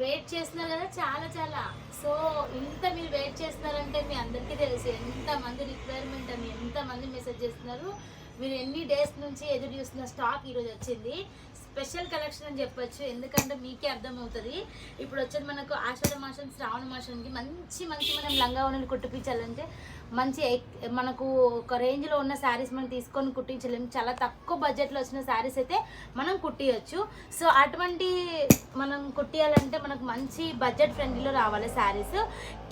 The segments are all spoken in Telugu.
వెయిట్ చేస్తున్నారు కదా చాలా చాలా. సో ఇంత మీరు వెయిట్ చేస్తున్నారంటే మీ అందరికీ తెలుసు ఎంతమంది రిక్వైర్మెంట్ అని, ఎంతమంది మెసేజ్ చేస్తున్నారు. మీరు ఎన్ని డేస్ నుంచి ఎదురు చూస్తున్న స్టాక్ ఈరోజు వచ్చింది. స్పెషల్ కలెక్షన్ అని చెప్పొచ్చు, ఎందుకంటే మీకే అర్థమవుతుంది. ఇప్పుడు వచ్చేది మనకు ఆషాఢ మాసం, శ్రావణ మాసానికి మంచి మంచి మనం లంగా ఓణీలు కుట్టిపించాలంటే మంచి మనకు ఒక రేంజ్లో ఉన్న శారీస్ మనం తీసుకొని కుట్టించలేము. చాలా తక్కువ బడ్జెట్లో వచ్చిన శారీస్ అయితే మనం కుట్టియచ్చు. సో అటువంటి మనం కుట్టియాలంటే మనకు మంచి బడ్జెట్ ఫ్రెండ్లీలో రావాలి శారీస్.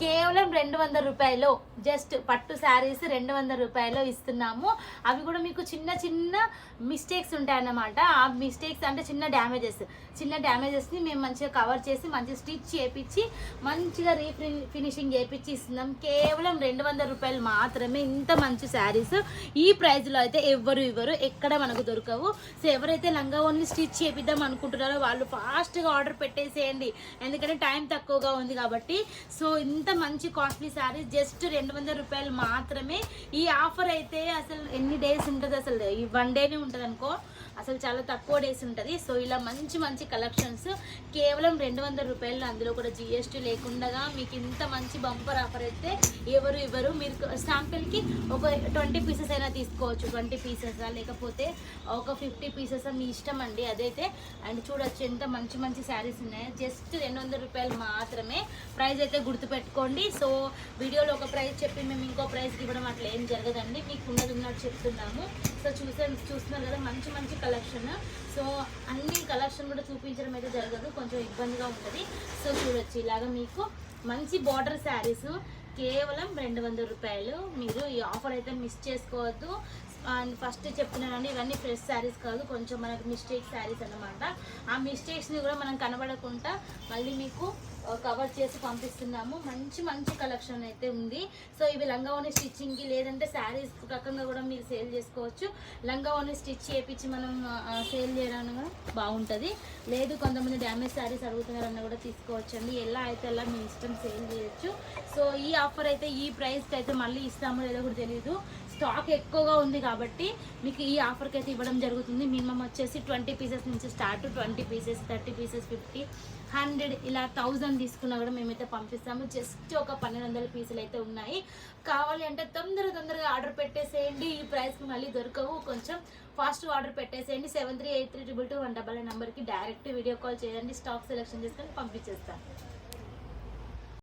కేవలం 200 రూపాయలు, జస్ట్ పట్టు శారీస్ 200 రూపాయలు ఇస్తున్నాము. అవి కూడా మీకు చిన్న చిన్న మిస్టేక్స్ ఉంటాయన్నమాట. ఆ మిస్టేక్స్ అంటే చిన్న డ్యామేజెస్ని మేము మంచిగా కవర్ చేసి మంచిగా స్టిచ్ చేయించి మంచిగా ఫినిషింగ్ చేయించి ఇస్తున్నాం. కేవలం 200 రూపాయలు మాత్రమే. ఇంత మంచి శారీస్ ఈ ప్రైస్లో అయితే ఎవ్వరు ఇవ్వరు, ఎక్కడ మనకు దొరకవు. సో ఎవరైతే లంగా ఓన్లీ స్టిచ్ చేపిద్దాం అనుకుంటున్నారో వాళ్ళు ఫాస్ట్గా ఆర్డర్ పెట్టేసేయండి, ఎందుకంటే టైం తక్కువగా ఉంది కాబట్టి. సో ఇంత మంచి కాస్ట్లీ శారీస్ జస్ట్ 200 రూపాయలు మాత్రమే. ఈ ఆఫర్ అయితే అసలు ఎన్ని డేస్ ఉంటుంది, అసలు ఈ 1 డేనే ఉంటుంది అనుకో, అసలు చాలా తక్కువ డేస్ ఉంటుంది. సో ఇలా మంచి మంచి కలెక్షన్స్ కేవలం 200 రూపాయలు, అందులో కూడా జిఎస్టీ లేకుండా మీకు ఇంత మంచి బంపర్ ఆఫర్ అయితే ఎవరు ఇవ్వరు. మీరు శాంపిల్కి ఒక 20 పీసెస్ అయినా తీసుకోవచ్చు, 20 పీసెసా లేకపోతే ఒక 50 పీసెస్ మీ ఇష్టం అండి అదైతే. అండ్ చూడొచ్చు ఎంత మంచి మంచి శారీస్ ఉన్నాయి, జస్ట్ 200 రూపాయలు మాత్రమే. ప్రైస్ అయితే గుర్తుపెట్టుకోండి. సో వీడియోలో ఒక ప్రైస్ చెప్పి మేము ఇంకో ప్రైస్కి ఇవ్వడం అట్లా ఏం జరగదండి, మీకు ఉన్నది చెప్తున్నాము. సో చూస్తున్నారు కదా మంచి మంచి కలెక్షన్. సో అన్ని కలెక్షన్ కూడా చూపించడం అయితే జరగదు, కొంచెం ఇబ్బందిగా ఉంటుంది. సో చూడొచ్చు ఇలాగ మీకు మంచి బార్డర్ శారీస్ కేవలం 200 రూపాయలు. మీరు ఈ ఆఫర్ అయితే మిస్ చేసుకోవద్దు. అండ్ ఫస్ట్ చెప్తున్నానండి, ఇవన్నీ ఫ్రెష్ శారీస్ కాదు, కొంచెం మనకు మిస్టేక్ శారీస్ అన్నమాట. ఆ మిస్టేక్స్ని కూడా మనం కనబడకుండా మళ్ళీ మీకు కవర్ చేసి పంపిస్తున్నాము. మంచి మంచి కలెక్షన్ అయితే ఉంది. సో ఇవి లంగా ఓని స్టిచ్చింగ్కి లేదంటే శారీస్ రకంగా కూడా మీరు సేల్ చేసుకోవచ్చు. లంగా ఓని స్టిచ్ చేయించి మనం సేల్ చేయడానికి బాగుంటుంది. లేదు కొంతమంది డ్యామేజ్ శారీస్ అడుగుతున్నారన్న కూడా తీసుకోవచ్చండి. ఎలా అయితే అలా మీ ఇష్టం సేల్ చేయొచ్చు. సో ఈ ఆఫర్ అయితే ఈ ప్రైస్కి అయితే మళ్ళీ ఇస్తామో లేదో కూడా తెలియదు, స్టాక్ ఎక్కువగా ఉంది కాబట్టి మీకు ఈ ఆఫర్కి అయితే ఇవ్వడం జరుగుతుంది. మినిమం వచ్చేసి 20 పీసెస్ నుంచి స్టార్ట్, 20 పీసెస్, 30 పీసెస్, 50, 100 ఇలా 1000 తీసుకున్నా కూడా మేమైతే పంపిస్తాము. జస్ట్ ఒక 1200 పీసులు అయితే ఉన్నాయి. కావాలి అంటే తొందరగా ఆర్డర్ పెట్టేసేయండి. ఈ ప్రైస్కి మళ్ళీ దొరకవు, కొంచెం ఫాస్ట్గా ఆర్డర్ పెట్టేసేయండి. 738322 199 నెంబర్కి డైరెక్ట్ వీడియో కాల్ చేయండి, స్టాక్ సెలెక్షన్ చేసుకొని పంపించేస్తాను.